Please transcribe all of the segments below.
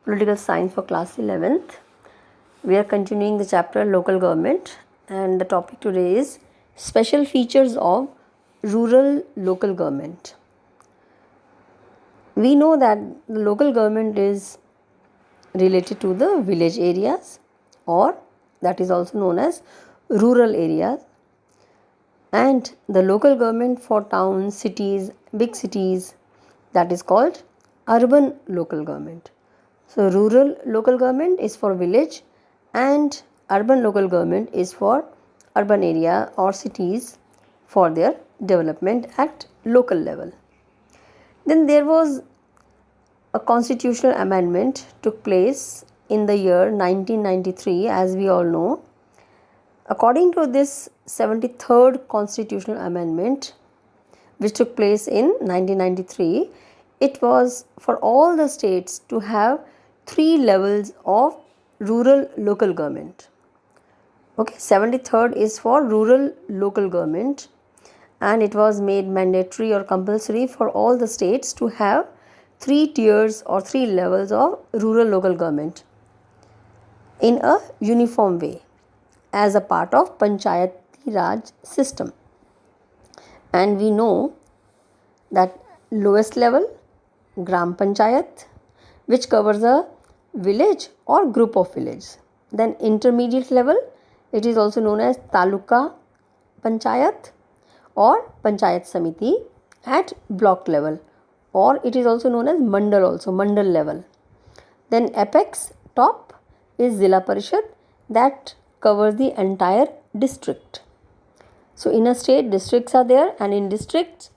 Political Science for class 11th. We are continuing the chapter Local Government, and the topic today is Special Features of Rural Local Government. We know that the local government is related to the village areas, or that is also known as rural areas, and the local government for towns, cities, big cities, that is called urban local government. So rural local government is for village and urban local government is for urban area or cities for their development at local level. Then there was a constitutional amendment took place in the year 1993, as we all know. According to this 73rd constitutional amendment, which took place in 1993, it was for all the states to have 3 levels of rural local government. Okay, 73rd is for rural local government, and it was made mandatory or compulsory for all the states to have 3 tiers or 3 levels of rural local government in a uniform way as a part of Panchayati Raj system. And we know that lowest level, Gram Panchayat, which covers a village or group of villages. Then intermediate level, it is also known as Taluka Panchayat or Panchayat Samiti at block level, or it is also known as Mandal level. Then apex top is Zilla Parishad, that covers the entire district. So in a state, districts are there, and in districts,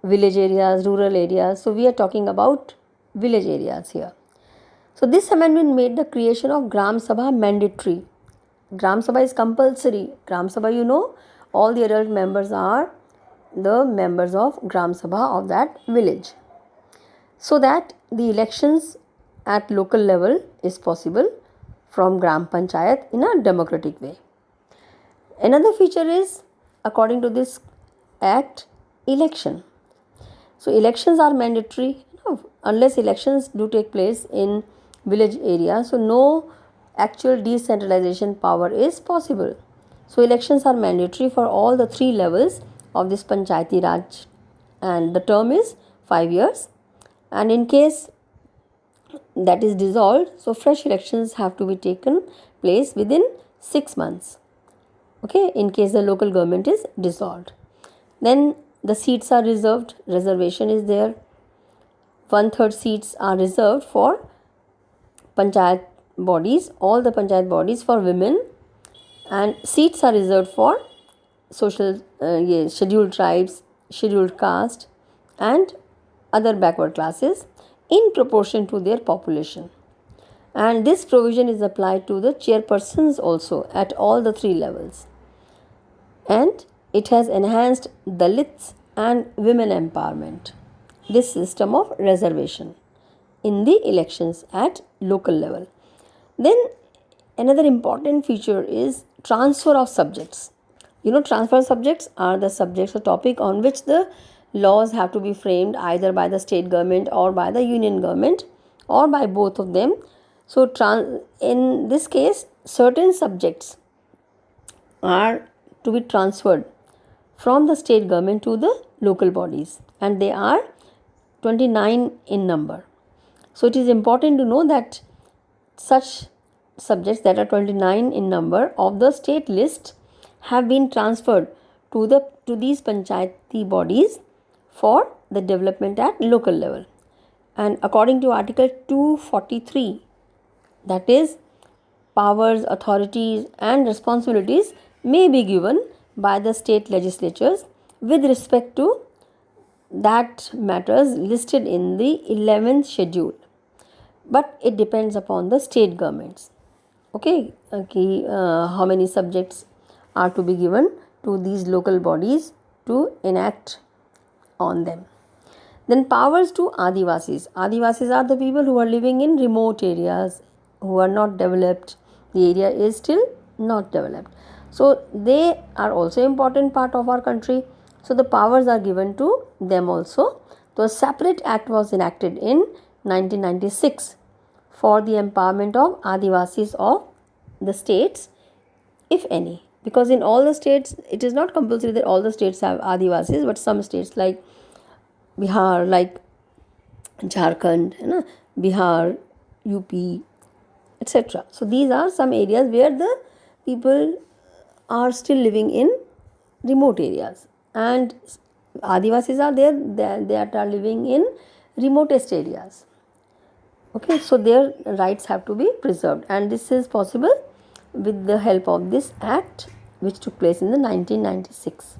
village areas, rural areas. So we are talking about village areas here. So this amendment made the creation of Gram Sabha mandatory. Gram Sabha is compulsory. Gram Sabha, you know, all the adult members are the members of Gram Sabha of that village. So that the elections at local level is possible from Gram Panchayat in a democratic way. Another feature is, according to this act, election. So elections are mandatory, unless elections do take place in village area, so no actual decentralization power is possible. So elections are mandatory for all the 3 levels of this Panchayati Raj, and the term is 5 years, and in case that is dissolved, so fresh elections have to be taken place within 6 months, okay, in case the local government is dissolved. Then the seats are reserved, reservation is there. 1/3 seats are reserved for panchayat bodies, all the panchayat bodies for women, and seats are reserved for scheduled tribes, scheduled caste, and other backward classes in proportion to their population. And this provision is applied to the chairpersons also at all the 3 levels. And it has enhanced Dalits and women empowerment, this system of reservation in the elections at local level. Then another important feature is transfer of subjects. You know, transfer of subjects are the subjects or topic on which the laws have to be framed either by the state government or by the union government or by both of them. So in this case, certain subjects are to be transferred from the state government to the local bodies, and they are 29 in number. So it is important to know that such subjects that are 29 in number of the state list have been transferred to these panchayati bodies for the development at local level. And according to Article 243, that is, powers, authorities and responsibilities may be given by the state legislatures with respect to that matters listed in the 11th schedule, but it depends upon the state governments. Okay, how many subjects are to be given to these local bodies to enact on them. Then powers to Adivasis. Adivasis are the people who are living in remote areas, who are not developed. The area is still not developed. So they are also important part of our country. So the powers are given to them also. So a separate act was enacted in 1996 for the empowerment of Adivasis of the states, if any. Because in all the states, it is not compulsory that all the states have Adivasis, but some states like Bihar, like Jharkhand, Bihar, UP, etc. So these are some areas where the people are still living in remote areas, and Adivasis are there that are living in remotest areas. Okay, so their rights have to be preserved, and this is possible with the help of this act which took place in the 1996.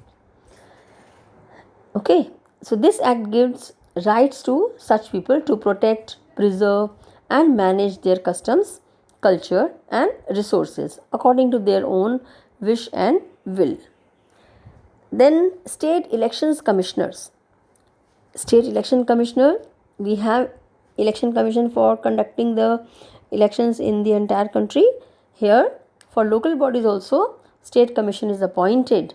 Okay, so this act gives rights to such people to protect, preserve, and manage their customs, culture, and resources according to their own wish and will. Then, state elections commissioners. State election commissioner, we have election commission for conducting the elections in the entire country. Here, for local bodies also, state commission is appointed.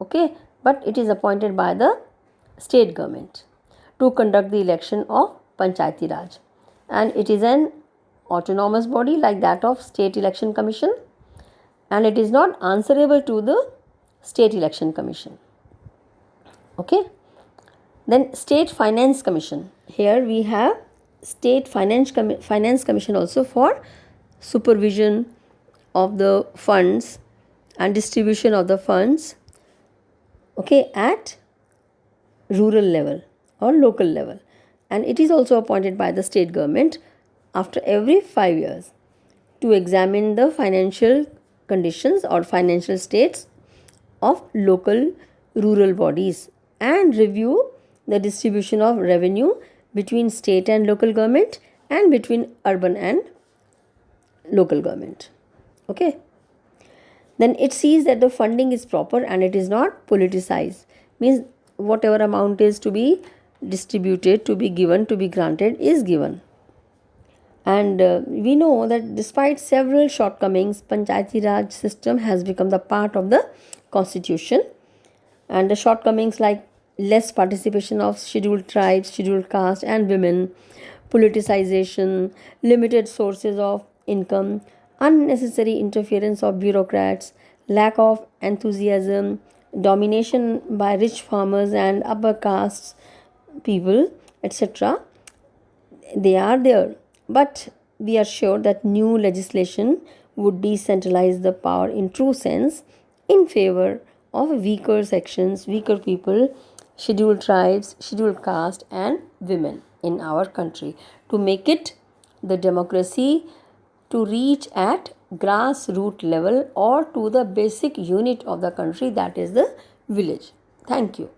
Okay, but it is appointed by the state government to conduct the election of Panchayati Raj, and it is an autonomous body like that of State Election Commission, and it is not answerable to the State Election Commission. Okay, then State Finance Commission. Here we have State Finance Commission also for supervision of the funds and distribution of the funds, okay, at rural level or local level, and it is also appointed by the state government after every 5 years to examine the financial conditions or financial states of local rural bodies and review the distribution of revenue between state and local government and between urban and local government. Okay, then it sees that the funding is proper and it is not politicized, means whatever amount is to be distributed, to be given, to be granted is given. And we know that despite several shortcomings, Panchayati Raj system has become the part of the constitution, and the shortcomings like less participation of scheduled tribes, scheduled caste and women, politicization, limited sources of income, unnecessary interference of bureaucrats, lack of enthusiasm, domination by rich farmers and upper castes people, etc. They are there, but we are sure that new legislation would decentralize the power in true sense in favor of weaker sections, weaker people, scheduled tribes, scheduled caste and women in our country, to make it the democracy to reach at grassroots level or to the basic unit of the country, that is the village. Thank you.